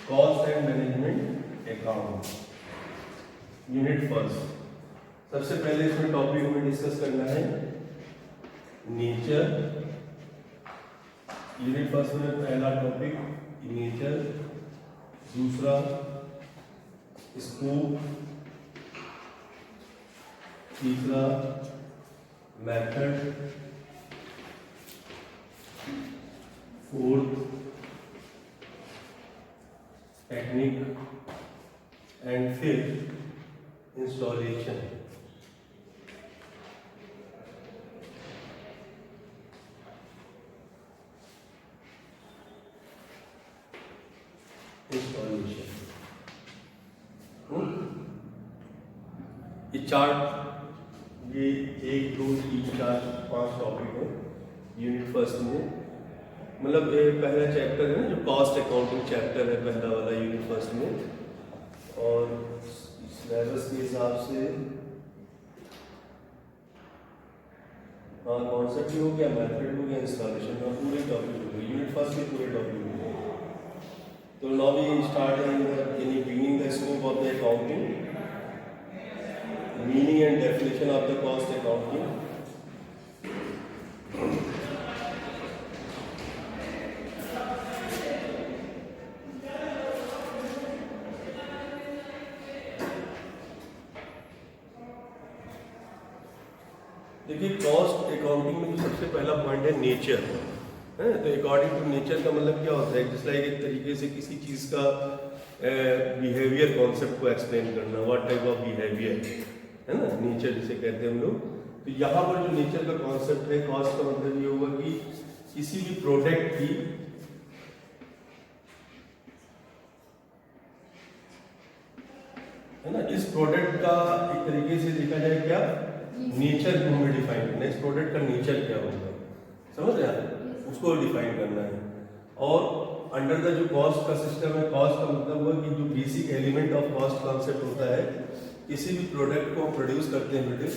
Cost and management account, unit first. सबसे पहले इसमें टॉपिक हमें डिस्कस करना है नेचर। यूनिट फर्स्ट में पहला टॉपिक नेचर, दूसरा स्कोप, तीसरा method, fourth technique and fifth installation. ये चार्ट, ये 1 2 3 4 5 टॉपिक है यूनिट फर्स्ट में। मतलब ये पहला चैप्टर है ना, जो कॉस्ट अकाउंटिंग चैप्टर है पहला वाला यूनिट फर्स्ट में। और सिलेबस के हिसाब से कॉन्सेप्ट भी हो गया, मेथड हो गया, इंस्टॉलेशन का पूरे टॉपिक हो गए, यूनिट फर्स्ट के पूरे टॉपिक हो गए। तो now we start in beginning the scope of the accounting, meaning and definition of the cost accounting, देखिए कॉस्ट अकाउंटिंग में जो सबसे पहला पॉइंट है नेचर है। तो अकॉर्डिंग टू नेचर का मतलब क्या होता है, जिस लाइक एक तरीके से किसी चीज का बिहेवियर कॉन्सेप्ट को एक्सप्लेन करना, व्हाट टाइप ऑफ बिहेवियर है ना, नेचर जिसे कहते हैं हम लोग। तो यहाँ पर जो नेचर का कॉन्सेप्ट है, कॉस्ट का मतलब ये होगा कि किसी भी प्रोडक्ट की है ना, इस प्रोडक्ट का एक तरीके से देखा जाए क्या नेचर को हमें डिफाइन करना है, इस प्रोडक्ट का नेचर क्या होगा, समझ रहे हैं, उसको डिफाइन करना है। और अंडर द जो कॉस्ट का सिस्टम है, कॉस्ट का मतलब हुआ कि जो basic element of cost concept होता है, किसी भी प्रोडक्ट को हम प्रोड्यूस करते हैं बेटे,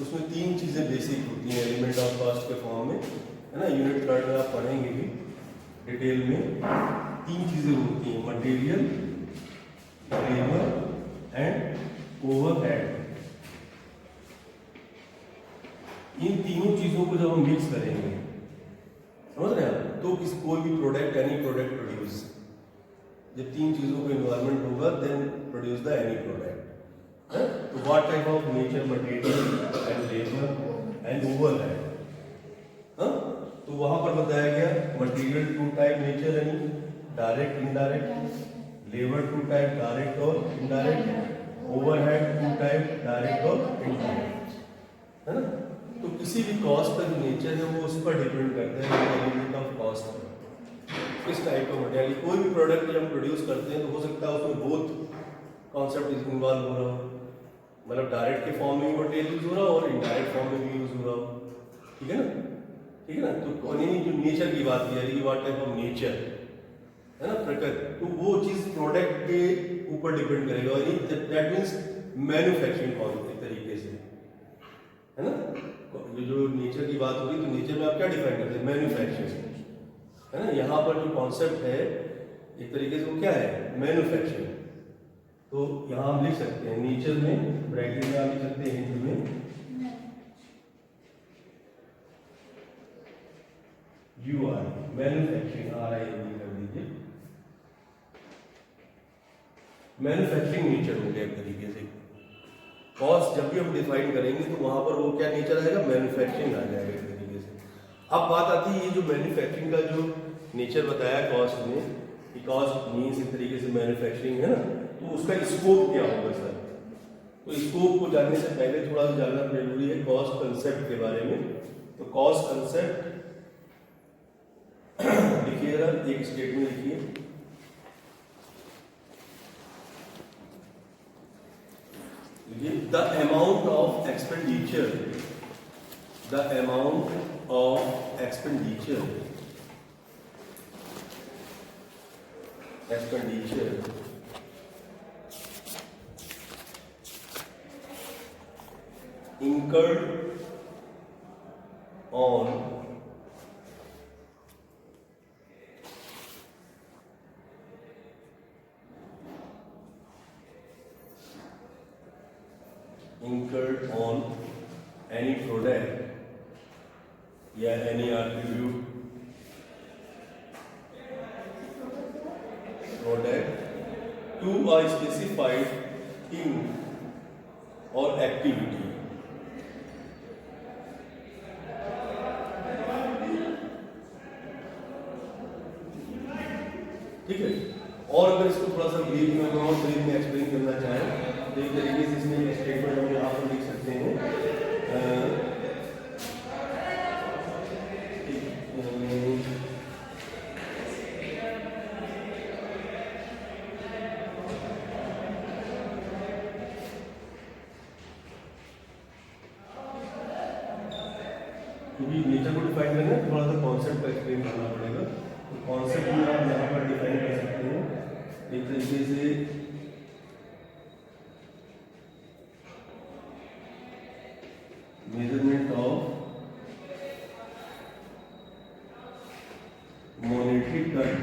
उसमें 3 चीजें बेसिक होती हैं एलिमेंट ऑफ कॉस्ट के फॉर्म में, है ना। यूनिट थर्ड में आप पढ़ेंगे भी डिटेल में। 3 चीजें होती हैं, मटेरियल, लेबर एंड ओवरहेड। इन तीनों चीजों को जब हम मिक्स करेंगे, समझ रहे हैं, तो कोई भी प्रोडक्ट, एनी प्रोडक्ट प्रोड्यूस, जब 3 चीजों को इन्वायरमेंट होगा then produce the any product. तो what type of nature, material and labour and overhead. तो वहां पर बताया गया material 2 type nature and direct indirect, labour 2 type direct और इनडायरेक्ट, ओवरहेड 2 टाइप डायरेक्ट और इनडायरेक्ट, है ना। तो किसी भी कॉस्ट का जो नेचर है वो उस पर डिपेंड करता है एलिमेंट ऑफ कॉस्ट पर, किस टाइप का मटेरियल। कोई भी प्रोडक्ट जब हम प्रोड्यूस करते हैं तो हो सकता है उसमें बहुत कॉन्सेप्ट इन्वॉल्व हो रहा हो, मतलब डायरेक्ट के फॉर्म में भी मटेरियल यूज हो रहा हो और इनडायरेक्ट फॉर्म में भी यूज हो रहा हो, ठीक है ना, ठीक है ना। तो जो नेचर की बात की जा रही है, व्हाट टाइप ऑफ नेचर है ना, प्रकृति, तो वो चीज प्रोडक्ट के ऊपर डिपेंड करेगा। दैट मीन्स मैन्युफैक्चरिंग कॉन्सेप्ट एक तरीके से, है ना। जो नेचर की बात हो रही है, तो नेचर में आप क्या डिफाइन करते हैं, मैन्युफैक्चरिंग, है ना। यहाँ पर जो कॉन्सेप्ट है एक तरीके से वो क्या है, मैन्युफैक्चरिंग। तो यहाँ हम लिख सकते हैं नेचर में, ब्रैकेट में आप लिख सकते हैं हिंदी में UI, मैन्युफैक्चरिंग, RING कर दीजिए। मैन्युफैक्चरिंग नेचर हो गया एक तरीके से। कॉस्ट जब भी हम डिफाइन करेंगे तो वहां पर वो क्या नेचर आएगा, मैन्युफैक्चरिंग आ जाएगा एक तरीके से। अब बात आती है ये जो मैन्युफैक्चरिंग का जो नेचर बताया कॉस्ट में, कि कॉस्ट मीन्स एक तरीके से मैन्युफैक्चरिंग है ना, तो उसका स्कोप क्या होगा सर। तो स्कोप को जानने से पहले थोड़ा सा जानना जरूरी है कॉस्ट कंसेप्ट के बारे में। तो कॉस्ट कंसेप्ट लिखिए जरा, एक स्टेटमेंट लिखिए, the amount of expenditure incurred on incurred on any product या any attribute product to a specified thing or activity. ठीक है। और अगर इसको थोड़ा सा ब्रीफ में और ब्रीफ में एक्सप्लेन करना चाहें तो एक तरीके से इसमें एक स्टेटमेंट हम यहाँ पर लिख सकते हैं। क्योंकि नेचर को डिफाइन करना है थोड़ा सा कॉन्सेप्ट का एक्सप्लेन करना पड़ेगा। तो कॉन्सेप्ट में आप यहाँ पर डिफाइन कर सकते हैं एक तरीके से मेजरमेंट ऑफ मॉनेटरी टर्म,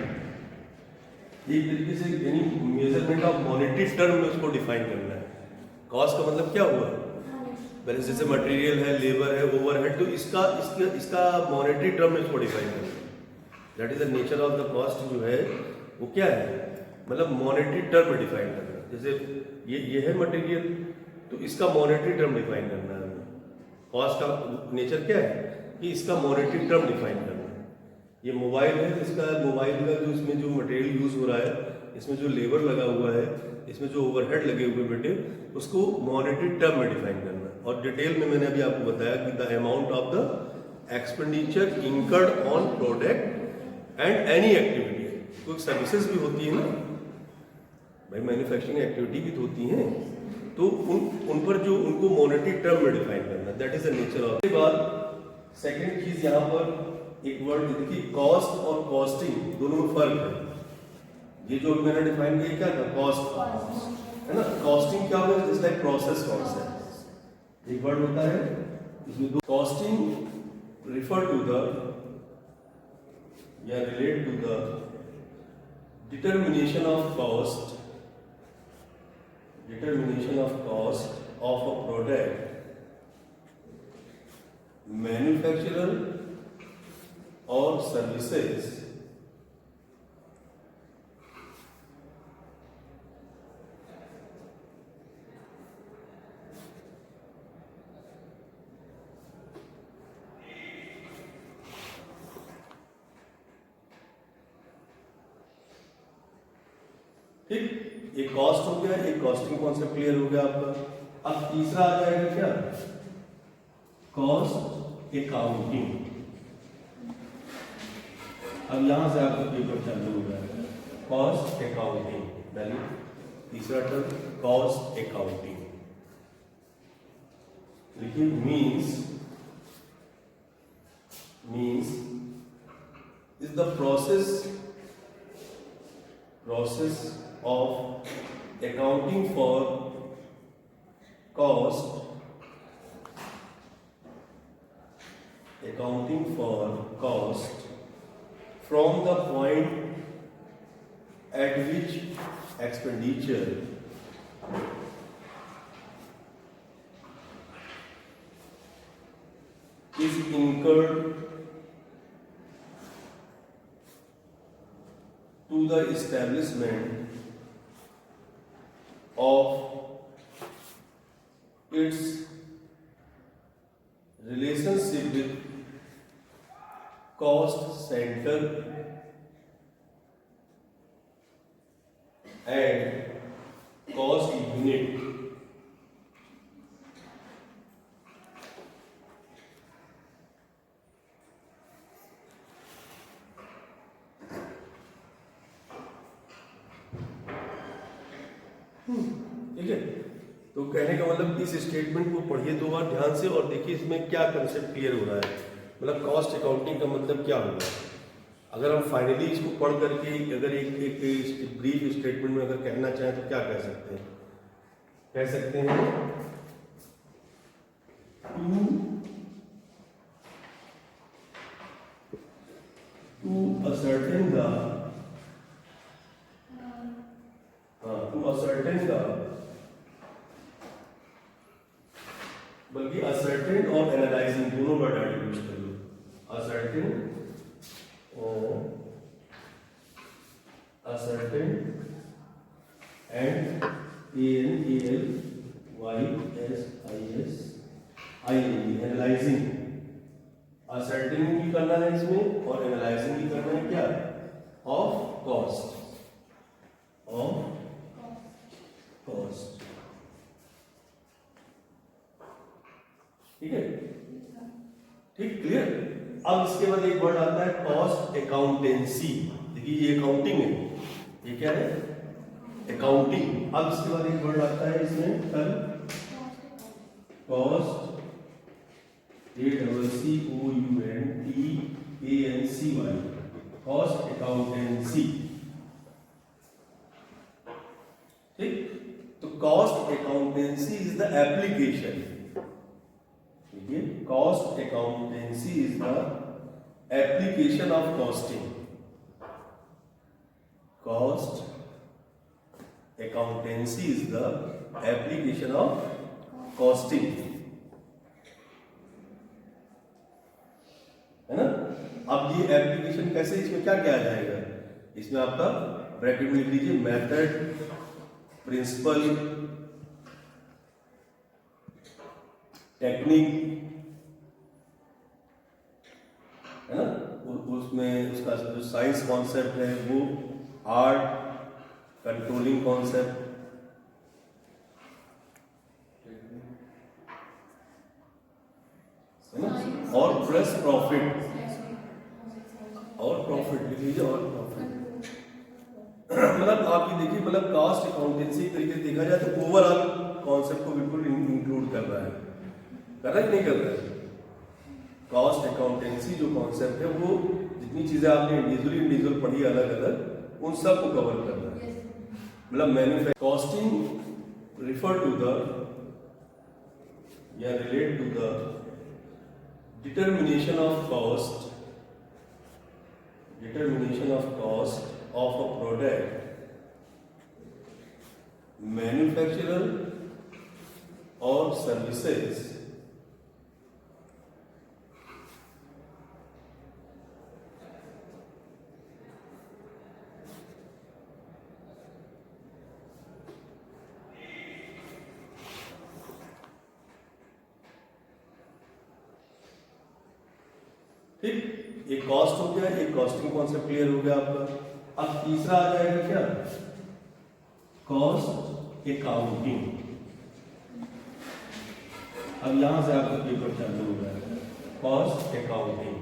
एक तरीके से यानी मेजरमेंट ऑफ मॉनेटरी टर्म में उसको डिफाइन करना है। कॉस्ट का मतलब क्या हुआ, पहले जैसे मटेरियल है, लेबर है, ओवरहेड, तो इसका मॉनेटरी टर्म में इसको डिफाइन करना है। That is the nature of the cost जो है वो क्या है, मतलब मॉनेटरी टर्म में डिफाइन करना। जैसे ये है मटेरियल, तो इसका मॉनेटरी टर्म डिफाइन करना है। कॉस्ट का नेचर क्या है कि इसका मॉनेटरी टर्म डिफाइन करना है। ये मोबाइल है, इसका मोबाइल का जो इसमें जो मटेरियल यूज हो रहा है, इसमें जो लेबर लगा हुआ है, इसमें जो ओवरहेड लगे हुए बेटे, उसको मॉनेटरी टर्म में डिफाइन करना है। और डिटेल में मैंने अभी आपको बताया कि the amount of the expenditure incurred on product and any activity. कोई सर्विसेज भी होती है ना भाई, मैन्युफैक्चरिंग एक्टिविटी भी तो होती हैं, तो उन पर जो उनको मॉनेटरी टर्म में डिफाइन करना, that is the nature of. उसके बाद सेकंड चीज यहाँ पर एक वर्ड देखिए, कॉस्ट और कॉस्टिंग दोनों में फर्क है। ये जो मैंने डिफाइन किया क्या था, कॉस्ट है ना। कॉस्टिंग क्या होगा, जस्ट लाइक प्रोसेस कॉन्सेप्ट, एक वर्ड होता है इसमें दो। कॉस्टिंग रिफर टू द या relate to the determination of cost of a product manufacturer or services ठीक। एक कॉस्ट हो गया, एक कॉस्टिंग कॉन्सेप्ट क्लियर हो गया आपका। अब तीसरा आ जाएगा क्या, कॉस्ट अकाउंटिंग। अब यहां से आपका पेपर चालू हो जाएगा, कॉस्ट अकाउंटिंग। पहले तीसरा टर्म कॉस्ट अकाउंटिंग देखिए, means is the process of accounting for cost from the point at which expenditure is incurred to the establishment of its relationship with cost center and cost unit. ठीक है, तो कहने का मतलब इस statement को पढ़िए दो बार ध्यान से और देखिए इसमें क्या कंसेप्ट क्लियर हो रहा है, मतलब कॉस्ट अकाउंटिंग का मतलब क्या होगा। अगर हम फाइनली इसको पढ़ करके अगर एक ब्रीफ स्टेटमेंट में अगर कहना चाहें तो क्या कह सकते हैं, to ascertain the बल्कि असर्टेन और एनालाइजिंग दोनों वर्ड ऐड यूज कर लो, असर्टेन और ascertain and ANALYSISING analysing, ascertaining भी करना है इसमें और एनालाइजिंग भी करना है क्या, ऑफ कॉस्ट, ऑफ कॉस्ट, ठीक है, ठीक, क्लियर। अब इसके बाद एक वर्ड आता है कॉस्ट अकाउंटेंसी। देखिए ये अकाउंटिंग है, ये क्या है, अकाउंटिंग। अब इसके बाद एक वर्ड आता है इसमें कल, कॉस्ट ACCOUNTANCY, कॉस्ट अकाउंटेंसी, ठीक। तो cost accountancy is the application, cost accountancy is the application of costing, cost accountancy is the application of costing, है ना। अब ये एप्लीकेशन कैसे, इसमें क्या क्या आ जाएगा, इसमें आपका ब्रैकेट में लिख लीजिए मेथड, प्रिंसिपल, टेक्निक, है ना, उसमें उसका जो साइंस कॉन्सेप्ट है वो, आर्ट, कंट्रोलिंग कॉन्सेप्ट, है ना, और प्लस प्रॉफिट, और प्रॉफिट लिख लीजिए, और प्रॉफिट। मतलब आप ये देखिए, मतलब कॉस्ट अकाउंटेंसी तरीके से देखा जाए तो ओवरऑल कॉन्सेप्ट को बिल्कुल इंक्लूड कर रहा है, कर रहा है नहीं कर रहा है। कॉस्ट अकाउंटेंसी जो कॉन्सेप्ट है वो जितनी चीजें आपने इंडिविजुअल पढ़ी अलग अलग, उन सब को कवर कर रहा है। मतलब manufacturing costing refer to the या relate to the determination of cost of a product manufacturer or services ठीक। एक कॉस्ट हो गया, एक कॉस्टिंग कॉन्सेप्ट क्लियर हो गया आपका। अब तीसरा आ जाएगा क्या, कॉस्ट अकाउंटिंग। अब यहां से आपका पेपर चालू हो जाएगा, कॉस्ट अकाउंटिंग,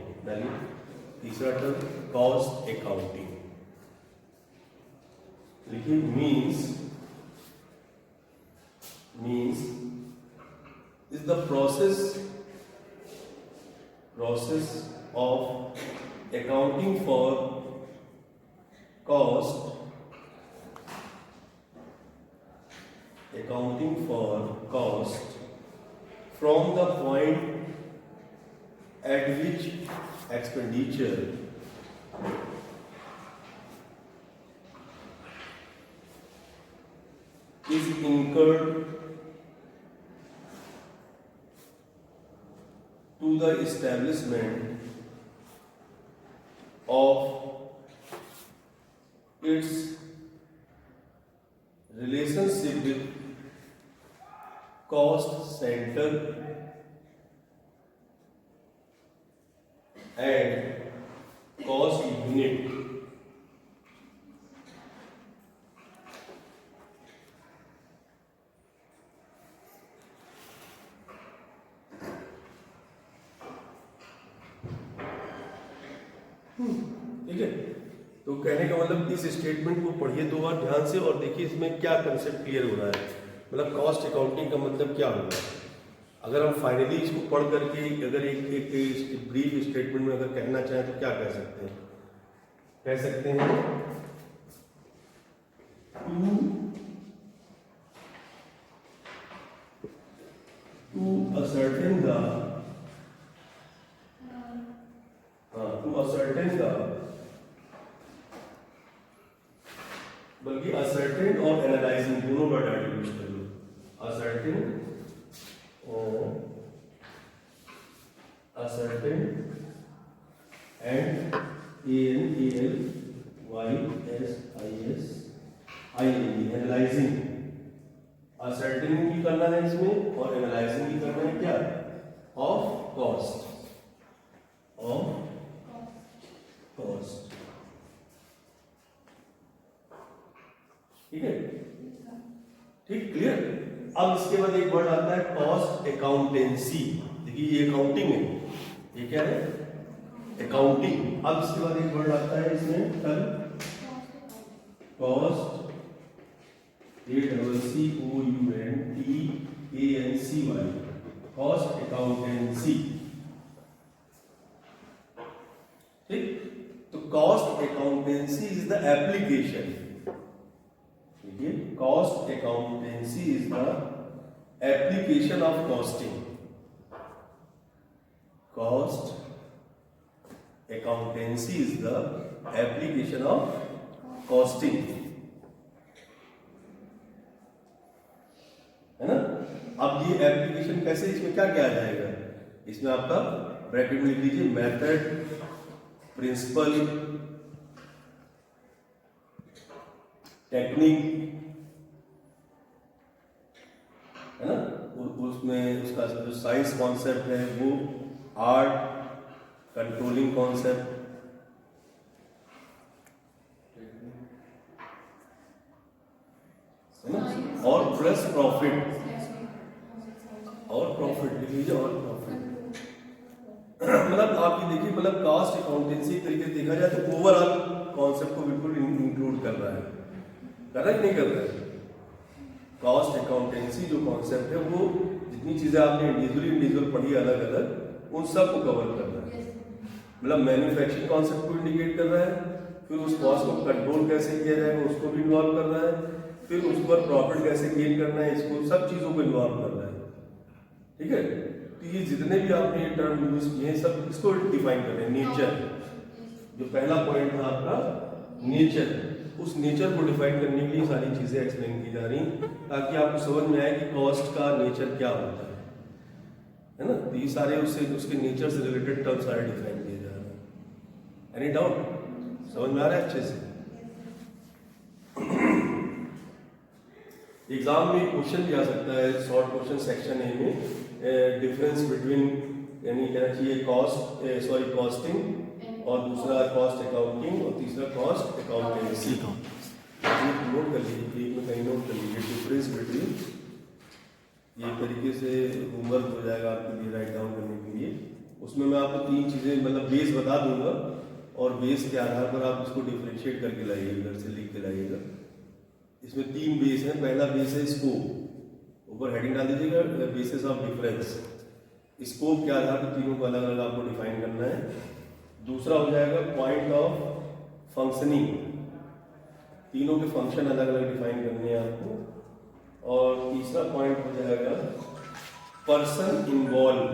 तीसरा टर्म कॉस्ट अकाउंटिंग। देखिए means is the process of accounting for cost from the point at which expenditure is incurred to the establishment of its relationship with cost center and cost unit. ठीक है, तो कहने का मतलब इस statement को पढ़िए दो बार ध्यान से और देखिए इसमें क्या कंसेप्ट क्लियर हो रहा है, मतलब कॉस्ट अकाउंटिंग का मतलब क्या होगा। अगर हम फाइनली इसको पढ़ करके अगर एक ब्रीफ स्टेटमेंट में अगर कहना चाहें तो क्या कह सकते हैं, कह सकते हैं to ascertain the बल्कि ascertain और analyzing दोनों वर्ड यूज कर लो, ascertain और certain and analyzing असर्टेन भी करना है इसमें और एनालाइजिंग भी करना है क्या ऑफ कॉस्ट ठीक है ठीक क्लियर। अब इसके बाद एक वर्ड आता है कॉस्ट अकाउंटेंसी। देखिए ये अकाउंटिंग है, ये क्या है अकाउंटिंग। अब इसके बाद एक वर्ड आता है इसमें कल कॉस्ट ACCOUNTANCY कॉस्ट अकाउंटेंसी। ठीक, तो cost accountancy is the application. देखिए cost accountancy is the application of costing. Cost accountancy is the application of costing, है ना। अब ये एप्लीकेशन कैसे, इसमें क्या क्या आ जाएगा, इसमें आपका ब्रैकेट में लिख लीजिए मेथड, प्रिंसिपल, टेक्निक, है ना। उसमें उसका जो साइंस कॉन्सेप्ट है वो, आर्ट, कंट्रोलिंग कॉन्सेप्ट, है ना, और प्लस प्रॉफिट, और प्रॉफिट लिख लीजिए, और प्रॉफिट। मतलब आप ये देखिए, मतलब कास्ट अकाउंटेंसी तरीके से देखा जाए तो ओवरऑल कॉन्सेप्ट को बिल्कुल इंक्लूड कर रहा है नहीं कर रहा है। कॉस्ट अकाउंटेंसी जो कॉन्सेप्ट है वो जितनी चीजें आपने इंडिविजुअल पढ़ी अलग अलग, उन सब को कवर कर रहा है। मतलब मैन्युफैक्चरिंग कॉन्सेप्ट को इंडिकेट कर रहा है, फिर उस कॉस्ट को कंट्रोल कैसे किया जाएगा उसको भी इन्वॉल्व कर रहा है, फिर उस पर प्रॉफिट कैसे गेन करना है इसको, सब चीजों को इन्वॉल्व कर रहा है। ठीक है, तो ये जितने भी आपने ये टर्म यूज किए हैं सब इसको डिफाइन कर रहे हैं। नेचर, जो पहला पॉइंट था आपका नेचर, उस नेचर को डिफाइन करने के लिए सारी चीजें एक्सप्लेन की जा रही ताकि आपको समझ में आए कि कॉस्ट का नेचर क्या होता है ना। तो ये सारे उसके नेचर से रिलेटेड टर्म सारे डिफाइन किए जा रहे हैं। एनी डाउट, समझ में आ रहा है अच्छे से। एग्जाम में क्वेश्चन भी आ सकता है, शॉर्ट क्वेश्चन सेक्शन ए में, डिफरेंस बिटवीन, यानी कहना चाहिए कॉस्टिंग, और दूसरा कॉस्ट अकाउंटिंग, और तीसरा कॉस्ट अकाउंटेंसी। नोट कर लीजिए, एक में कहीं नोट कर लीजिए डिफरेंस बिटवीन। ये तरीके से होमवर्क हो जाएगा आपके लिए राइट डाउन करने के लिए। उसमें मैं आपको तीन चीजें मतलब बेस बता दूंगा और बेस के आधार पर आप इसको डिफरेंशिएट करके लाइएगा, घर से लिख के लाइएगा। इसमें तीन बेस हैं। पहला बेस है स्कोप, ऊपर हेडिंग डाल दीजिएगा बेसिस ऑफ डिफरेंस। स्कोप के आधार पर तीनों को अलग अलग आपको डिफाइन करना है। दूसरा हो जाएगा पॉइंट ऑफ फंक्शनिंग, तीनों के फंक्शन अलग अलग डिफाइन करने हैं आपको। और तीसरा पॉइंट हो जाएगा पर्सन इन्वॉल्व।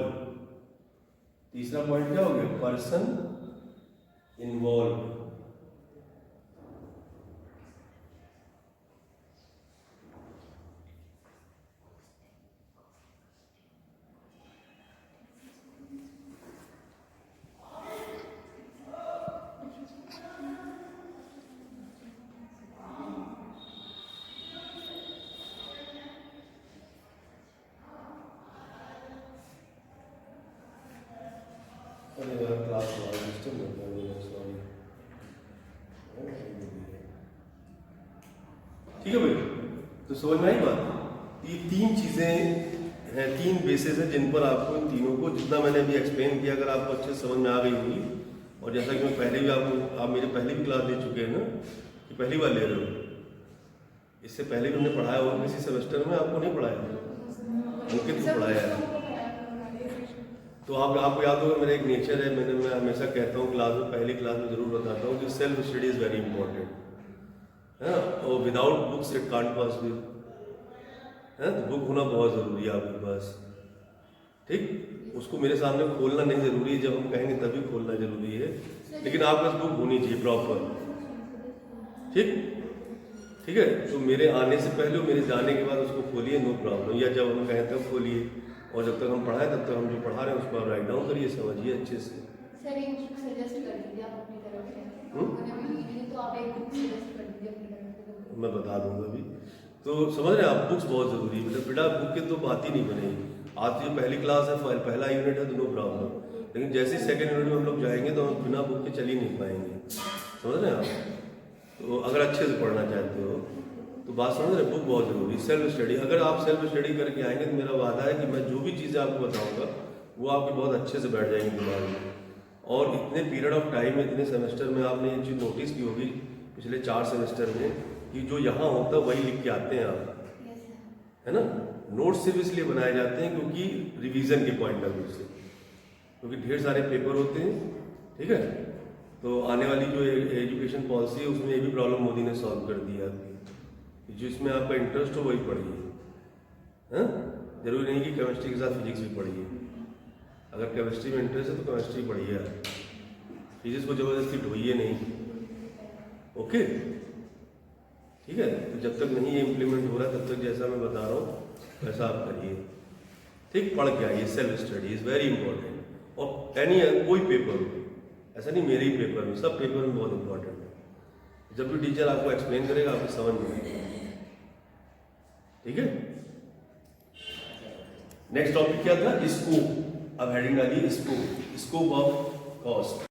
तीसरा पॉइंट क्या हो गया, पर्सन इन्वॉल्व। ठीक है भाई, तो समझ में आई बात। ये तीन चीजें हैं, तीन बेसिस हैं जिन पर आपको इन तीनों को, जितना मैंने अभी एक्सप्लेन किया, अगर आपको अच्छे समझ में आ गई होगी। और जैसा कि मैं पहले भी आप मेरे पहले भी क्लास ले चुके हैं ना, कि पहली बार ले रहे हो, इससे पहले भी हमने पढ़ाया और किसी सेमेस्टर में आपको नहीं पढ़ाया, उनके थ्रू पढ़ाया है। तो आपको याद होगा मेरा एक नेचर है, मैं हमेशा कहता हूँ क्लास में, पहली क्लास में जरूर बताता हूँ कि self study is very important है। और without books it can't possible है, तो बुक होना बहुत जरूरी है आपके पास। ठीक, उसको मेरे सामने खोलना नहीं जरूरी है, जब हम कहेंगे तभी खोलना जरूरी है, लेकिन आपके पास बुक होनी चाहिए प्रॉपर। ठीक, ठीक है। तो मेरे आने से पहले और मेरे जाने के बाद उसको खोलिए, नो प्रॉब्लम, या जब हम कहें तब खोलिए, और जब तक हम पढ़ाएं तब तक हम जो पढ़ा रहे हैं उसको आप राइट डाउन करिए, समझिए अच्छे से। सर एक बुक सजेस्ट कर दीजिए आप अपनी तरफ से। मैंने अभी ली नहीं, तो आप एक बुक सजेस्ट कर दीजिए अपनी तरफ से। मैं बता दूंगा अभी। तो समझ रहे हैं आप, बुक्स बहुत ज़रूरी है, मतलब बेटा बुक की तो बात ही नहीं बनेगी। आज जो पहली क्लास है, पहला यूनिट है, तो नो प्रॉब्लम, लेकिन जैसे सेकंड यूनिट में हम लोग जाएंगे तो हम बिना बुक के चल ही नहीं पाएंगे, समझ रहे हैं आप। तो अगर अच्छे से पढ़ना चाहते हो तो बात समझ रहे हैं, बुक बहुत ज़रूरी है। सेल्फ स्टडी, अगर आप सेल्फ स्टडी करके आएंगे तो मेरा वादा है कि मैं जो भी चीज़ें आपको बताऊँगा वो आपके बहुत अच्छे से बैठ जाएंगी दिमाग में। और इतने पीरियड ऑफ टाइम में, इतने सेमेस्टर में आपने ये चीज़ नोटिस की होगी पिछले 4 सेमेस्टर में, कि जो यहाँ होता है वही लिख के आते हैं आप, है ना। नोट्स सिर्फ इसलिए बनाए जाते हैं क्योंकि रिवीजन के पॉइंट ऑफ व्यू से, क्योंकि ढेर सारे पेपर होते हैं, ठीक है। तो आने वाली जो एजुकेशन पॉलिसी है उसमें ये भी प्रॉब्लम मोदी ने सॉल्व कर दिया कि जिसमें आपका इंटरेस्ट हो वही पढ़िए, हाँ। जरूरी नहीं कि केमिस्ट्री के साथ फिजिक्स भी पढ़िए, अगर केमिस्ट्री में इंटरेस्ट है तो केमिस्ट्री पढ़िए आप, फिजिक्स को ज़बरदस्ती ढोइए नहीं, ओके, ठीक है। तो जब तक नहीं ये इम्प्लीमेंट हो रहा तब तक जैसा मैं बता रहा हूँ वैसा आप करिए, ठीक। पढ़ के आइए, self study is very important. और एनी कोई पेपर हो, ऐसा नहीं मेरे ही पेपर में, सब पेपर में बहुत इंपॉर्टेंट है। जब भी टीचर आपको एक्सप्लेन करेगा आपको समझ में आएगा, ठीक है। नेक्स्ट टॉपिक क्या था, स्कोप। अब हेडिंग डालिए स्कोप, स्कोप ऑफ कॉस्ट।